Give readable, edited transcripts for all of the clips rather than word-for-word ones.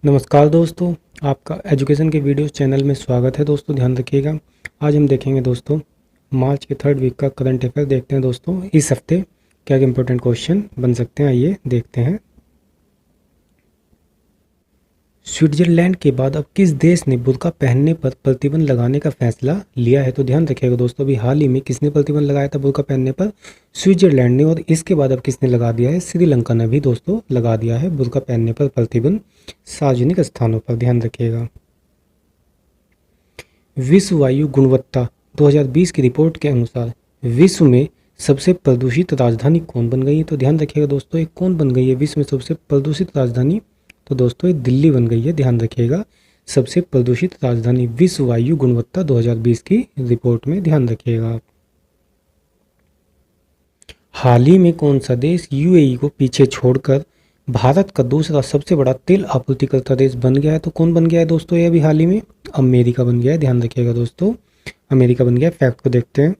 नमस्कार दोस्तों, आपका एजुकेशन के वीडियोस चैनल में स्वागत है। दोस्तों ध्यान रखिएगा। आज हम देखेंगे दोस्तों मार्च के थर्ड वीक का करंट अफेयर। देखते हैं दोस्तों इस हफ्ते क्या क्या इंपॉर्टेंट क्वेश्चन बन सकते हैं। आइए देखते हैं। स्विट्जरलैंड के बाद अब किस देश ने बुर्का पहनने पर प्रतिबंध लगाने का फैसला लिया है? तो ध्यान रखिएगा दोस्तों, अभी हाल ही में किसने प्रतिबंध लगाया था बुर्का पहनने पर? स्विट्जरलैंड ने। और इसके बाद अब किसने लगा दिया है? श्रीलंका ने भी दोस्तों लगा दिया है बुर्का पहनने पर प्रतिबंध सार्वजनिक स्थानों पर। ध्यान रखिएगा। विश्व वायु गुणवत्ता 2020 की रिपोर्ट के अनुसार विश्व में सबसे प्रदूषित राजधानी कौन बन गई है? तो ध्यान रखिएगा दोस्तों, एक कौन बन गई है विश्व में सबसे प्रदूषित राजधानी? तो दोस्तों ये दिल्ली बन गई है। ध्यान रखिएगा, सबसे प्रदूषित राजधानी विश्व वायु गुणवत्ता 2020 की रिपोर्ट में। ध्यान रखिएगा आप। हाल ही में कौन सा देश यूएई को पीछे छोड़कर भारत का दूसरा सबसे बड़ा तेल आपूर्तिकर्ता देश बन गया है? तो कौन बन गया है दोस्तों? ये अभी हाल ही में अमेरिका बन गया है। ध्यान रखिएगा दोस्तों, अमेरिका बन गया है। फैक्ट को देखते हैं।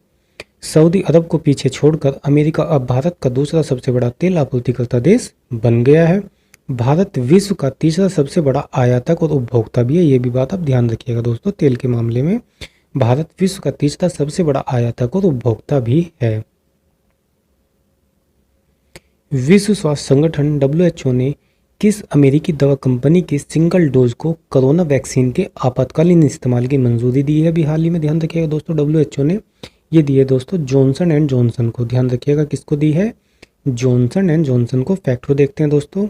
सऊदी अरब को पीछे छोड़कर अमेरिका अब भारत का दूसरा सबसे बड़ा तेल आपूर्तिकर्ता देश बन गया है। भारत विश्व का तीसरा सबसे बड़ा आयातक और उपभोक्ता भी है। ये भी बात आप ध्यान रखिएगा दोस्तों, तेल के मामले में भारत विश्व का तीसरा सबसे बड़ा आयातक और उपभोक्ता भी है। विश्व स्वास्थ्य संगठन WHO ने किस अमेरिकी दवा कंपनी की सिंगल डोज को कोरोना वैक्सीन के आपातकालीन इस्तेमाल की मंजूरी दी है? अभी हाल ही में ध्यान रखिएगा दोस्तों, WHO ने ये दी है दोस्तों जॉनसन एंड जॉनसन को। ध्यान रखिएगा, किसको दी है? जॉनसन एंड जॉनसन को। फैक्ट को देखते हैं दोस्तों।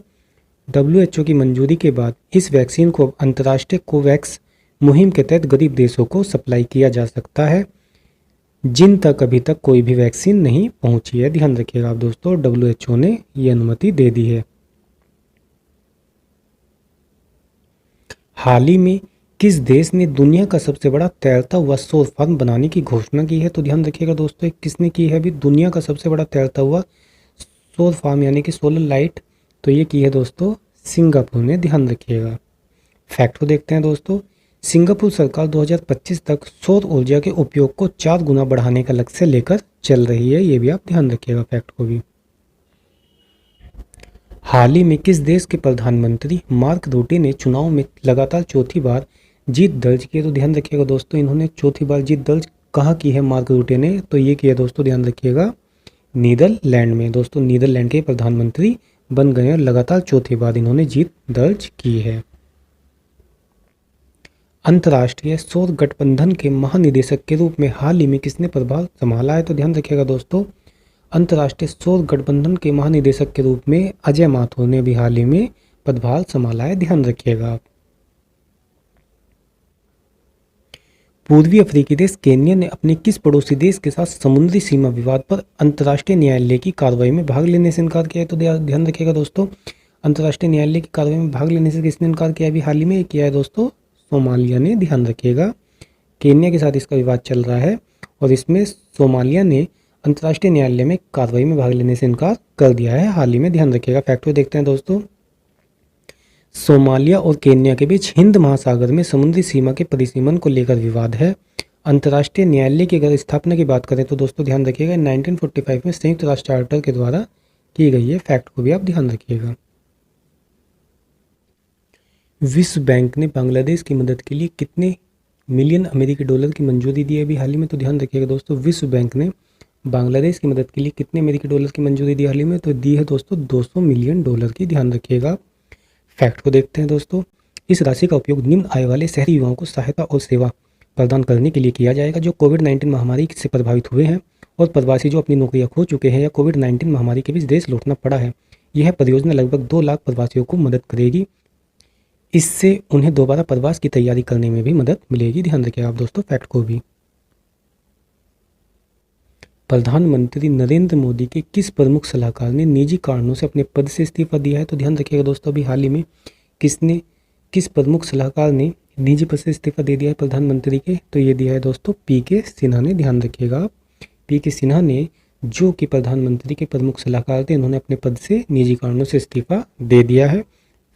WHO की मंजूरी के बाद इस वैक्सीन को अंतर्राष्ट्रीय कोवैक्स मुहिम के तहत गरीब देशों को सप्लाई किया जा सकता है जिन तक अभी तक कोई भी वैक्सीन नहीं पहुंची है। ध्यान रखिएगा आप दोस्तों, WHO ने ये अनुमति दे दी है। हाल ही में किस देश ने दुनिया का सबसे बड़ा तैरता हुआ सौर फार्म बनाने की घोषणा की है? तो ध्यान रखिएगा दोस्तों, किसने की है अभी दुनिया का सबसे बड़ा तैरता हुआ सौर फार्म यानी कि सोलर लाइट? तो ये की है दोस्तों सिंगापुर ने। ध्यान रखिएगा। फैक्ट को देखते हैं दोस्तों। सिंगापुर सरकार 2025 तक सौर ऊर्जा के उपयोग को 4 गुना बढ़ाने का लक्ष्य लेकर चल रही है। ये भी आप ध्यान रखिएगा फैक्ट को भी। हाल ही में किस देश के प्रधानमंत्री मार्क रूटे ने चुनाव में लगातार चौथी बार जीत दर्ज की है? तो ध्यान रखिएगा दोस्तों, इन्होंने चौथी बार जीत दर्ज कहाँ की है मार्क रूटे ने? तो ये किया दोस्तों, ध्यान रखिएगा, नीदरलैंड में। दोस्तों नीदरलैंड के प्रधानमंत्री बन गए और लगातार चौथी बार इन्होंने जीत दर्ज की है। अंतर्राष्ट्रीय सौर गठबंधन के महानिदेशक के रूप में हाल ही में किसने पदभार संभाला है? तो ध्यान रखिएगा दोस्तों, अंतर्राष्ट्रीय सौर गठबंधन के महानिदेशक के रूप में अजय माथुर ने भी हाल ही में पदभार संभाला है। ध्यान रखिएगा आप। पूर्वी अफ्रीकी देश केन्या ने अपने किस पड़ोसी देश के साथ समुद्री सीमा विवाद पर अंतर्राष्ट्रीय न्यायालय की कार्रवाई में भाग लेने से इनकार किया है? तो ध्यान रखिएगा दोस्तों, अंतर्राष्ट्रीय न्यायालय की कार्रवाई में भाग लेने से किसने इनकार किया? अभी हाल ही में किया है दोस्तों सोमालिया ने। ध्यान रखिएगा, केन्या के साथ इसका विवाद चल रहा है और इसमें सोमालिया ने अंतर्राष्ट्रीय न्यायालय में कार्रवाई में भाग लेने से इनकार कर दिया है हाल ही में। ध्यान रखिएगा। फैक्ट को देखते हैं दोस्तों। सोमालिया और केन्या के बीच हिंद महासागर में समुद्री सीमा के परिसीमन को लेकर विवाद है। अंतर्राष्ट्रीय न्यायालय की अगर स्थापना की बात करें तो दोस्तों ध्यान रखिएगा 1945 में संयुक्त राष्ट्र चार्टर के द्वारा की गई है। फैक्ट को भी आप ध्यान रखिएगा। विश्व बैंक ने बांग्लादेश की मदद के लिए कितने मिलियन अमेरिकी डॉलर की मंजूरी दी है अभी हाल ही में? तो ध्यान रखिएगा दोस्तों, विश्व बैंक ने बांग्लादेश की मदद के लिए कितने अमेरिकी डॉलर की मंजूरी दी हाल ही में? तो दी है दोस्तों 200 मिलियन डॉलर की। ध्यान रखिएगा। फैक्ट को देखते हैं दोस्तों। इस राशि का उपयोग निम्न आय वाले शहरी युवाओं को सहायता और सेवा प्रदान करने के लिए किया जाएगा जो कोविड-19 महामारी से प्रभावित हुए हैं और प्रवासी जो अपनी नौकरियां खो चुके हैं या कोविड-19 महामारी के बीच देश लौटना पड़ा है। यह परियोजना लगभग 2 लाख प्रवासियों को मदद करेगी। इससे उन्हें दोबारा प्रवास की तैयारी करने में भी मदद मिलेगी। ध्यान रखिएगा आप दोस्तों फैक्ट को भी। प्रधानमंत्री नरेंद्र मोदी के किस प्रमुख सलाहकार ने निजी कारणों से अपने पद से इस्तीफा दिया है? तो ध्यान रखिएगा दोस्तों, अभी हाल ही में किस प्रमुख सलाहकार ने निजी पद से इस्तीफा दे दिया है प्रधानमंत्री के? तो ये दिया है दोस्तों PK सिन्हा ने। ध्यान रखिएगा आप, PK सिन्हा ने, जो कि प्रधानमंत्री के प्रमुख सलाहकार थे, इन्होंने अपने पद से निजी कारणों से इस्तीफा दे दिया है।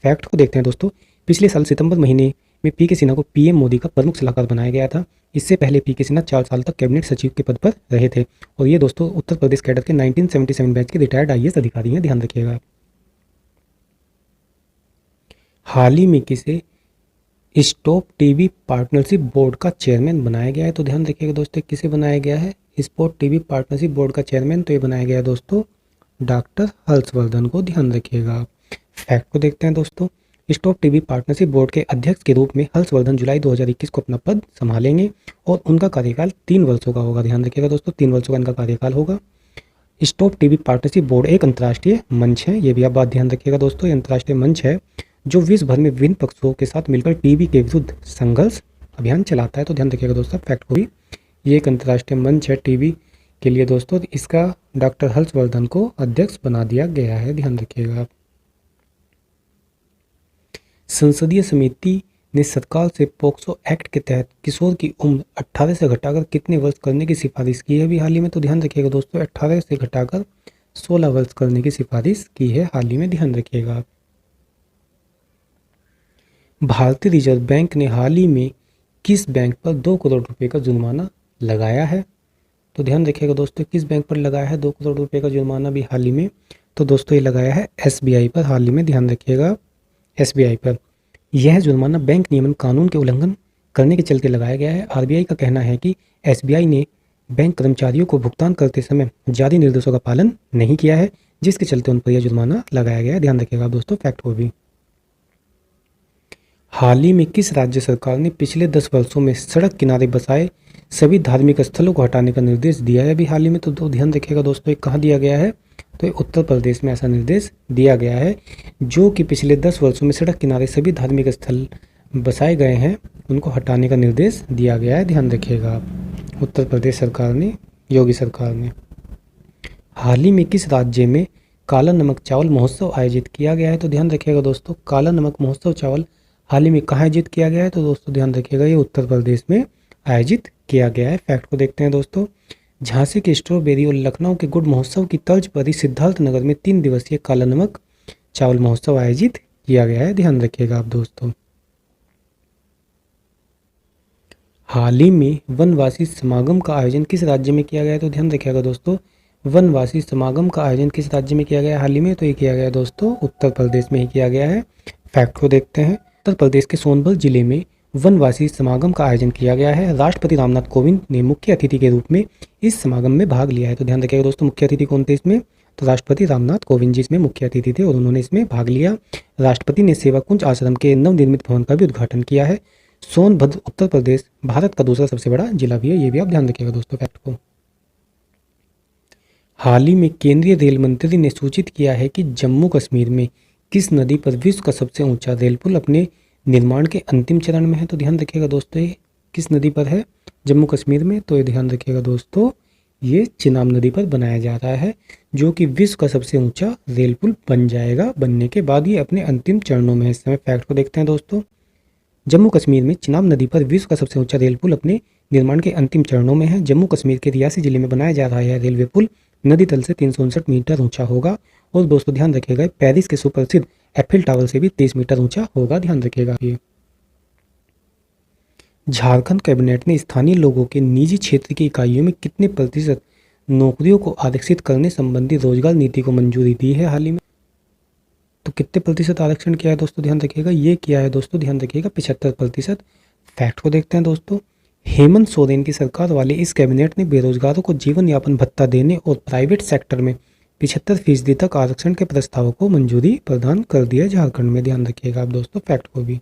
फैक्ट को देखते हैं दोस्तों। पिछले साल सितंबर महीने में PK सिन्हा को PM मोदी का प्रमुख सलाहकार बनाया गया था। इससे पहले PK सिन्हा 4 साल तक कैबिनेट सचिव के पद पर रहे थे और ये दोस्तों उत्तर प्रदेश कैडर के 1977 बैच के रिटायर्ड IAS अधिकारी हैं। ध्यान रखिएगा। हाल ही में किसे स्टॉप टीबी पार्टनरशिप बोर्ड का चेयरमैन बनाया गया है? तो ध्यान रखिएगा दोस्तों, किसे बनाया गया है स्पॉट टीबी पार्टनरशिप बोर्ड का चेयरमैन? तो ये बनाया गया है दोस्तों डॉक्टर हर्षवर्धन को, ध्यान रखिएगा आप। फैक्ट को देखते हैं दोस्तों। स्टॉप टीबी पार्टनरशिप बोर्ड के अध्यक्ष के रूप में हर्षवर्धन जुलाई 2021 को अपना पद संभालेंगे और उनका कार्यकाल 3 वर्षों का होगा। ध्यान रखिएगा दोस्तों, 3 वर्षों का इनका कार्यकाल होगा। स्टॉप टीबी पार्टनरशिप बोर्ड एक अंतर्राष्ट्रीय मंच है, ये भी आप बात ध्यान रखिएगा दोस्तों, ये अंतर्राष्ट्रीय मंच है जो विश्व भर में विभिन्न पक्षों के साथ मिलकर टीबी के विरुद्ध संघर्ष अभियान चलाता है। तो ध्यान रखिएगा दोस्तों फैक्ट को भी, ये एक अंतर्राष्ट्रीय मंच है टीबी के लिए दोस्तों। इसका डॉक्टर हर्षवर्धन को अध्यक्ष बना दिया गया है, ध्यान रखिएगा आप। संसदीय समिति ने सरकार से पोक्सो एक्ट के तहत किशोर की उम्र 18 से घटाकर कितने वर्ष करने की सिफारिश की है अभी हाल ही में? तो ध्यान रखिएगा दोस्तों 18 से घटाकर 16 वर्ष करने की सिफारिश की है हाल ही में, ध्यान रखिएगा आप। भारतीय रिजर्व बैंक ने हाल ही में किस बैंक पर 2 करोड़ रुपए का जुर्माना लगाया है? तो ध्यान रखिएगा दोस्तों, किस बैंक पर लगाया है 2 करोड़ रुपए का जुर्माना भी हाल ही में? तो दोस्तों ये लगाया है एसबीआई पर हाल ही में, ध्यान रखिएगा एसबीआई पर। यह जुर्माना बैंक नियमन कानून के उल्लंघन करने के चलते लगाया गया है। आरबीआई का कहना है कि एसबीआई ने बैंक कर्मचारियों को भुगतान करते समय जारी निर्देशों का पालन नहीं किया है, जिसके चलते उन पर यह जुर्माना लगाया गया है, ध्यान रखिएगा दोस्तों फैक्ट को भी। हाल ही में किस राज्य सरकार ने पिछले 10 वर्षों में सड़क किनारे बसाए सभी धार्मिक स्थलों को हटाने का निर्देश दिया है अभी हाल ही में? तो ध्यान रखिएगा दोस्तों, ये कहाँ दिया गया है? तो ये उत्तर प्रदेश में ऐसा निर्देश दिया गया है, जो कि पिछले 10 वर्षों में सड़क किनारे सभी धार्मिक स्थल बसाए गए हैं उनको हटाने का निर्देश दिया गया है, ध्यान रखिएगा आप। उत्तर प्रदेश सरकार ने, योगी सरकार ने। हाल ही में किस राज्य में काला नमक चावल महोत्सव आयोजित किया गया है? तो ध्यान रखिएगा दोस्तों, काला नमक महोत्सव चावल हाल ही में कहाँ आयोजित किया गया है? तो दोस्तों ध्यान रखिएगा, ये उत्तर प्रदेश में आयोजित किया गया है। फैक्ट को देखते हैं दोस्तों। झांसी के स्ट्रॉबेरी और लखनऊ के गुड़ महोत्सव की तर्ज पर ही सिद्धार्थ नगर में 3 दिवसीय काला नमक चावल महोत्सव आयोजित किया गया है, ध्यान रखिएगा आप दोस्तों। हाल ही में वनवासी समागम का आयोजन किस राज्य में किया गया है? तो ध्यान रखिएगा दोस्तों, वनवासी समागम का आयोजन किस राज्य में किया गया है हाल ही में? तो ये किया गया दोस्तों उत्तर प्रदेश में ही किया गया है। फैक्ट को देखते हैं। उत्तर प्रदेश के सोनभद्र जिले में वनवासी समागम का आयोजन किया गया है। राष्ट्रपति रामनाथ कोविंद ने मुख्य अतिथि के रूप में इस समागम में भाग लिया है। तो ध्यान रखिएगा दोस्तों, मुख्य अतिथि कौन थे इसमें? तो राष्ट्रपति रामनाथ कोविंद जी इसमें मुख्य अतिथि थे और उन्होंने इसमें भाग लिया। राष्ट्रपति ने सेवा कुंज आश्रम के नवनिर्मित भवन का भी उद्घाटन किया है। सोनभद्र उत्तर प्रदेश भारत का दूसरा सबसे बड़ा जिला भी है, ये भी आप ध्यान रखिएगा दोस्तों फैक्ट को। हाल ही में केंद्रीय रेल मंत्री ने सूचित किया है कि जम्मू कश्मीर में किस नदी पर विश्व का सबसे ऊंचा रेल पुल अपने निर्माण के अंतिम चरण में है? तो ध्यान रखिएगा दोस्तों, ये किस नदी पर है जम्मू कश्मीर में? तो ये ध्यान रखिएगा दोस्तों, ये चिनाब नदी पर बनाया जा रहा है, जो कि विश्व का सबसे ऊंचा रेल पुल बन जाएगा। बनने के बाद ये अपने अंतिम चरणों में है इस समय। फैक्ट को देखते हैं दोस्तों। जम्मू कश्मीर में चिनाब नदी पर विश्व का सबसे ऊंचा रेल पुल अपने निर्माण के अंतिम चरणों में है। जम्मू कश्मीर के रियासी जिले में बनाया जा रहा है रेलवे पुल नदी तल से 359 मीटर ऊंचा होगा और दोस्तों ध्यान रखिएगा पेरिस के सुप्रसिद्ध एफिल टावर से भी 30 मीटर ऊंचा होगा, ध्यान रखिएगा। ये झारखंड कैबिनेट ने स्थानीय लोगों के निजी क्षेत्र की इकाइयों में कितने प्रतिशत नौकरियों को आरक्षित करने संबंधी रोजगार नीति को मंजूरी दी है हाल ही में? तो कितने प्रतिशत आरक्षण किया है दोस्तों? ध्यान रखिएगा, ये किया है दोस्तों, ध्यान रखिएगा 75%। फैक्ट को देखते हैं दोस्तों। हेमंत सोरेन की सरकार वाले इस कैबिनेट ने बेरोजगारों को जीवन यापन भत्ता देने और प्राइवेट सेक्टर में 75% तक आरक्षण के प्रस्ताव को मंजूरी प्रदान कर दिया झारखंड में, ध्यान रखिएगा आप दोस्तों फैक्ट को भी।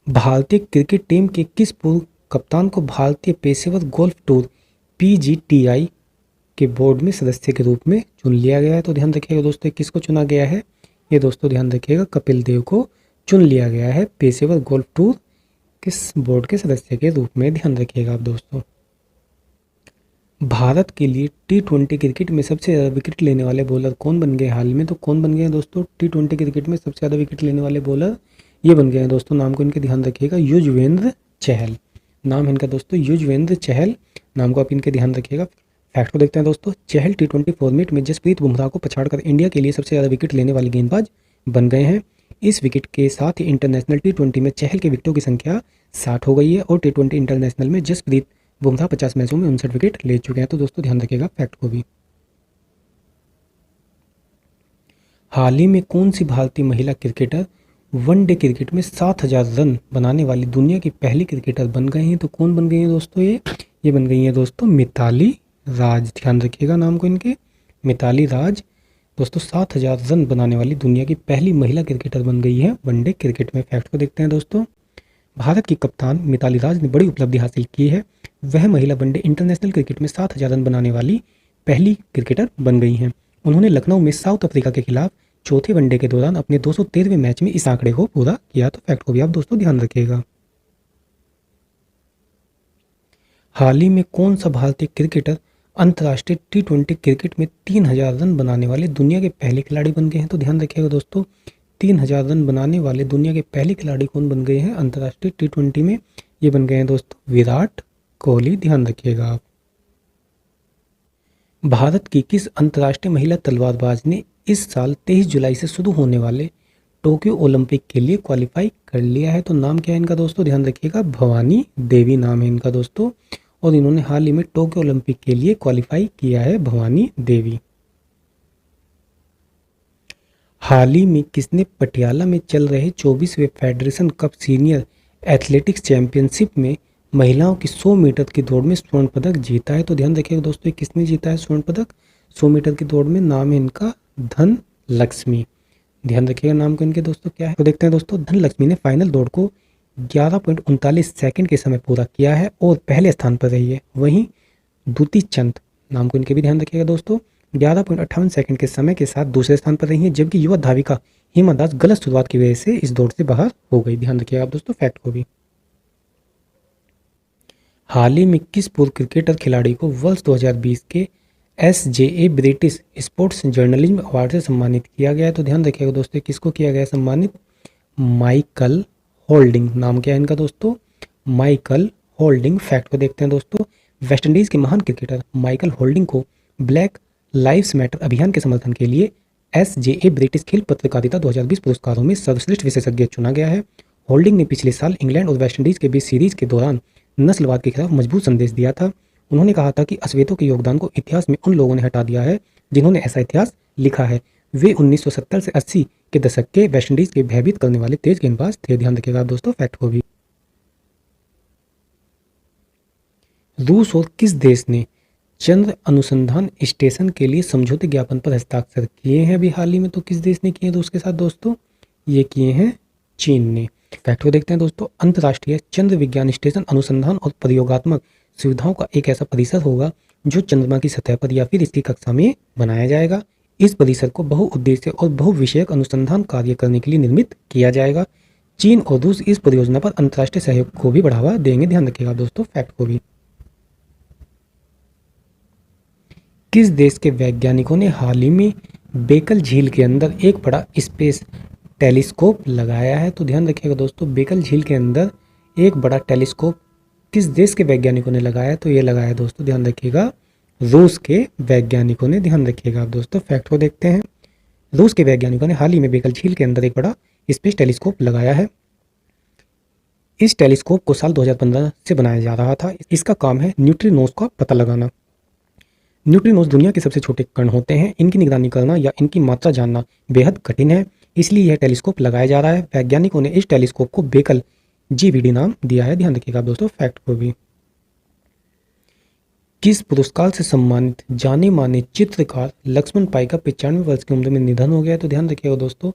भारतीय क्रिकेट टीम के किस पूर्व कप्तान को भारतीय पेशेवर गोल्फ टूर PGTI के बोर्ड में सदस्य के रूप में चुन लिया गया है? तो ध्यान रखिएगा दोस्तों, किसको चुना गया है? ये दोस्तों ध्यान रखिएगा कपिल देव को चुन लिया गया है पेशेवर गोल्फ टूर किस बोर्ड के सदस्य के रूप में, ध्यान रखिएगा आप दोस्तों। भारत के लिए T20 क्रिकेट में सबसे ज़्यादा विकेट लेने वाले बॉलर कौन बन गए हाल में? तो कौन बन गए हैं दोस्तों T20 क्रिकेट में सबसे ज़्यादा विकेट लेने वाले बॉलर? ये बन गए हैं दोस्तों, नाम को इनके ध्यान रखिएगा, युजवेंद्र चहल। नाम है इनका दोस्तों युजवेंद्र चहल, नाम को आप इनके ध्यान रखिएगा। फैक्ट को देखते हैं दोस्तों। चहल T20 फॉर्मेट में जसप्रीत बुमराह को पछाड़कर इंडिया के लिए सबसे ज़्यादा विकेट लेने वाले गेंदबाज बन गए हैं। इस विकेट के साथ ही इंटरनेशनल T20 में चहल के विकेटों की संख्या 60 हो गई है और T20 इंटरनेशनल में जसप्रीत बुमराह 50 मैचों में 59 विकेट ले चुके हैं। तो दोस्तों ध्यान रखिएगा फैक्ट को भी। हाल ही में कौन सी भारतीय महिला क्रिकेटर वनडे क्रिकेट में 7,000 रन बनाने वाली दुनिया की पहली क्रिकेटर बन गई हैं? तो कौन बन गई हैं दोस्तों? ये बन गई हैं दोस्तों मिताली राज। ध्यान रखिएगा नाम को इनके, मिताली राज। दोस्तों 7,000 रन बनाने वाली दुनिया की पहली महिला क्रिकेटर बन गई है वनडे क्रिकेट में। फैक्ट को देखते हैं दोस्तों। भारत की कप्तान मिताली राज ने बड़ी उपलब्धि हासिल की है। वह महिला वनडे इंटरनेशनल क्रिकेट में 7,000 रन बनाने वाली पहली क्रिकेटर बन गई हैं। उन्होंने लखनऊ में साउथ अफ्रीका के खिलाफ चौथे वनडे के दौरान अपने 213वें मैच में इस आंकड़े को पूरा किया। तो फैक्ट को भी आप दोस्तों ध्यान रखिएगा। हाल ही में कौन सा भारतीय क्रिकेटर अंतर्राष्ट्रीय T20 क्रिकेट में 3,000 रन बनाने वाले दुनिया के पहले खिलाड़ी बन गए हैं? तो ध्यान रखिएगा दोस्तों, 3,000 रन बनाने वाले दुनिया के पहले खिलाड़ी कौन बन गए हैं अंतर्राष्ट्रीय T20 में? ये बन गए हैं दोस्तों विराट कोहली। ध्यान रखिएगा आप। भारत की किस अंतर्राष्ट्रीय महिला तलवारबाज ने इस साल 23 जुलाई से शुरू होने वाले टोक्यो ओलंपिक के लिए क्वालिफाई कर लिया है? तो नाम क्या है इनका दोस्तों? ध्यान रखिएगा, भवानी देवी नाम है इनका दोस्तों। और इन्होंने हाल ही में टोक्यो ओलंपिक के लिए क्वालिफाई किया है, भवानी देवी। हाल ही में किसने पटियाला में चल रहे 24वें federation cup senior athletics championship में महिलाओं की 100 मीटर की दौड़ में स्वर्ण पदक जीता है? तो ध्यान रखिएगा दोस्तों, ये किसने जीता है स्वर्ण पदक 100 मीटर की दौड़ में? नाम है इनका धन लक्ष्मी। ध्यान रखिएगा नाम को इनके दोस्तों क्या है। तो देखते हैं दोस्तों, धन लक्ष्मी ने फाइनल दौड़ को 11.39 सेकंड के समय पूरा किया है और पहले स्थान पर रही है। वहीं दूती चंद नाम को इनके भी ध्यान रखिएगा दोस्तों, 11.58 सेकंड के समय के साथ दूसरे स्थान पर रही है। जबकि युवा धाविका हिमा दास गलत शुरुआत की वजह से इस दौड़ से बाहर हो गई। ध्यान रखिएगा आप दोस्तों फैक्ट को भी। हाल ही में किस पूर्व क्रिकेटर खिलाड़ी को वर्ष 2020 के SJA British sports journalism award से सम्मानित किया गया है? तो ध्यान रखिएगा दोस्तों, किसको किया गया है सम्मानित? Michael holding. नाम क्या है इनका दोस्तों? Michael holding. फैक्ट को देखते हैं दोस्तों, वेस्टइंडीज के महान क्रिकेटर माइकल होल्डिंग को ब्लैक लाइव्स मैटर अभियान के समर्थन के लिए SJA ब्रिटिश खेल पत्रकारिता 2020 पुरस्कारों में सर्वश्रेष्ठ विशेषज्ञ चुना गया है। होल्डिंग ने पिछले साल इंग्लैंड और वेस्टइंडीज के बीच सीरीज के दौरान नस्लवाद के खिलाफ मजबूत संदेश दिया था। उन्होंने कहा था कि अश्वेतों के योगदान को इतिहास में उन लोगों ने हटा दिया है जिन्होंने ऐसा इतिहास लिखा है। वे 1970 से 80 के दशक के वेस्टइंडीज के भयभीत करने वाले तेज गेंदबाज थे। ध्यान रखिएगा आप दोस्तों फैक्ट को भी। रूस और किस देश ने चंद्र अनुसंधान स्टेशन के लिए समझौते ज्ञापन पर हस्ताक्षर किए हैं अभी हाल ही में? तो किस देश ने किए हैं रूस के साथ दोस्तों? ये किए हैं चीन ने। फैक्ट को देखते हैं दोस्तों, अंतर्राष्ट्रीय चंद्र विज्ञान स्टेशन अनुसंधान और प्रयोगात्मक सुविधाओं का एक ऐसा परिसर होगा जो चंद्रमा की सतह पर या फिर इसकी कक्षा में बनाया जाएगा। इस परिसर को बहुउद्देश्य और बहुविषयक अनुसंधान कार्य करने के लिए निर्मित किया जाएगा। चीन और रूस इस परियोजना पर अंतर्राष्ट्रीय सहयोग को भी बढ़ावा देंगे। ध्यान रखिएगा दोस्तों फैक्ट को भी। किस देश के वैज्ञानिकों ने हाल ही में बेकल झील के अंदर एक बड़ा स्पेस टेलीस्कोप लगाया है? तो ध्यान रखिएगा दोस्तों, बेकल झील के अंदर एक बड़ा टेलीस्कोप किस देश के वैज्ञानिकों ने लगाया? तो ये लगाया दोस्तों, ध्यान रखिएगा, रूस के वैज्ञानिकों ने। ध्यान रखिएगा आप दोस्तों फैक्ट को देखते हैं। रूस के वैज्ञानिकों ने हाल ही में बेकल झील के अंदर एक बड़ा स्पेस टेलीस्कोप लगाया है। इस टेलीस्कोप को साल 2015 से बनाया जा रहा था। इसका काम है न्यूट्रिनोज का पता लगाना। न्यूट्रिनोज दुनिया के सबसे छोटे कण होते हैं। इनकी निगरानी करना या इनकी मात्रा जानना बेहद कठिन है, इसलिए यह टेलीस्कोप लगाया जा रहा है। वैज्ञानिकों ने इस टेलीस्कोप को बेकल GBD नाम दिया है। ध्यान रखिएगा दोस्तों फैक्ट को भी। किस पुरस्कार से सम्मानित जाने माने चित्रकार लक्ष्मण पाई का 95 वर्ष की उम्र में निधन हो गया? तो ध्यान रखिएगा दोस्तों,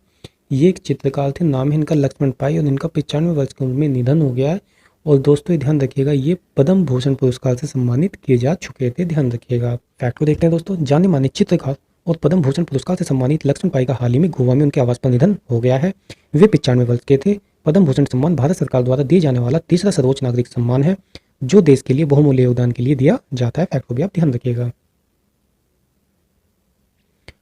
ये एक चित्रकार थे, नाम है इनका लक्ष्मण पाई और इनका 95 वर्ष की उम्र में निधन हो गया है। और दोस्तों ये ध्यान रखिएगा, ये पद्म भूषण पुरस्कार से सम्मानित किए जा चुके थे। ध्यान रखिएगा आप। फैक्ट को देखते हैं दोस्तों, जाने माने चित्रकार और पद्म भूषण पुरस्कार से सम्मानित लक्ष्मण पाई का हाल ही में गोवा में उनके आवास पर निधन हो गया है। वे 95 वर्ष के थे। पद्म भूषण सम्मान भारत सरकार द्वारा दिए जाने वाला तीसरा सर्वोच्च नागरिक सम्मान है जो देश के लिए बहुमूल्य योगदान के लिए दिया जाता है। फैक्ट को भी आप ध्यान रखिएगा।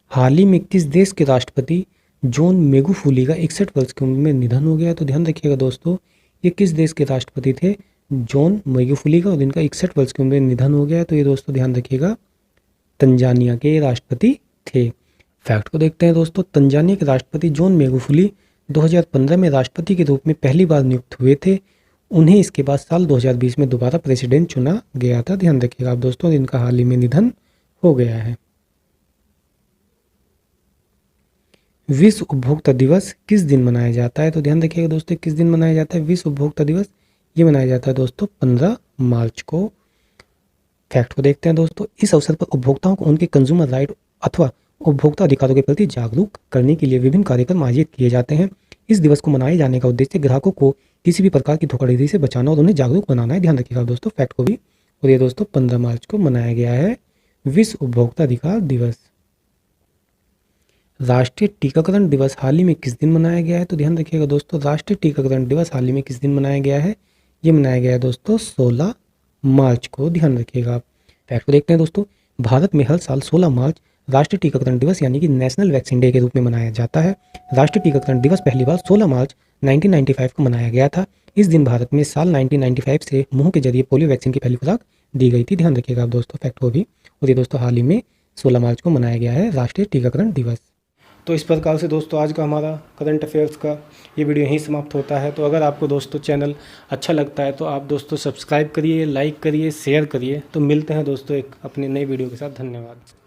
हाल ही में किस देश के राष्ट्रपति जॉन मेगुफूली का 61 वर्ष की उम्र में निधन हो गया? तो ध्यान रखिएगा दोस्तों, ये किस देश के राष्ट्रपति थे? जॉन मेगुफूली का, और इनका 61 वर्ष की उम्र में निधन हो गया। तो ये दोस्तों ध्यान रखिएगा, तंजानिया के राष्ट्रपति थे। फैक्ट को देखते हैं दोस्तों, तंजानिया के राष्ट्रपति जॉन मेगुफूली 2015 में राष्ट्रपति के रूप में पहली बार नियुक्त हुए थे। उन्हें इसके बाद साल 2020 में दोबारा प्रेसिडेंट चुना गया था। ध्यान रखिएगा आप दोस्तों, इनका हाल ही में निधन हो गया है। विश्व उपभोक्ता दिवस किस दिन मनाया जाता है? तो ध्यान रखिएगा दोस्तों, किस दिन मनाया जाता है विश्व उपभोक्ता दिवस? ये मनाया जाता है दोस्तों 15 मार्च को। फैक्ट को देखते हैं दोस्तों। इस अवसर पर उपभोक्ताओं को उनके कंज्यूमर राइट अथवा उपभोक्ता अधिकारों के प्रति जागरूक करने के लिए विभिन्न कार्यक्रम आयोजित किए जाते हैं। इस दिवस को मनाए जाने का उद्देश्य ग्राहकों को किसी भी प्रकार की धोखाधड़ी से बचाना और उन्हें जागरूक बनाना है। ध्यान रखिएगा दोस्तों फैक्ट को भी। और ये दोस्तों 15 मार्च को मनाया गया है विश्व उपभोक्ता अधिकार दिवस। राष्ट्रीय टीकाकरण दिवस हाल ही में किस दिन मनाया गया है? तो ध्यान रखिएगा दोस्तों, राष्ट्रीय टीकाकरण दिवस हाल ही में किस दिन मनाया गया है? ये मनाया गया है दोस्तों 16 मार्च को। ध्यान रखिएगा आप। फैक्ट को देखते हैं दोस्तों। भारत में हर साल 16 मार्च राष्ट्रीय टीकाकरण दिवस यानी कि नेशनल वैक्सीन डे के रूप में मनाया जाता है। राष्ट्रीय टीकाकरण दिवस पहली बार 16 मार्च 1995 को मनाया गया था। इस दिन भारत में साल 1995 से मुंह के जरिए पोलियो वैक्सीन की पहली खुराक दी गई थी। ध्यान रखिएगा आप दोस्तों फैक्ट को भी। और ये दोस्तों हाल ही में 16 मार्च को मनाया गया है राष्ट्रीय टीकाकरण दिवस। तो इस प्रकार से दोस्तों आज का हमारा करंट अफेयर्स का ये वीडियो यहीं समाप्त होता है। तो अगर आपको दोस्तों चैनल अच्छा लगता है तो आप दोस्तों सब्सक्राइब करिए, लाइक करिए, शेयर करिए। तो मिलते हैं दोस्तों एक अपने नई वीडियो के साथ। धन्यवाद।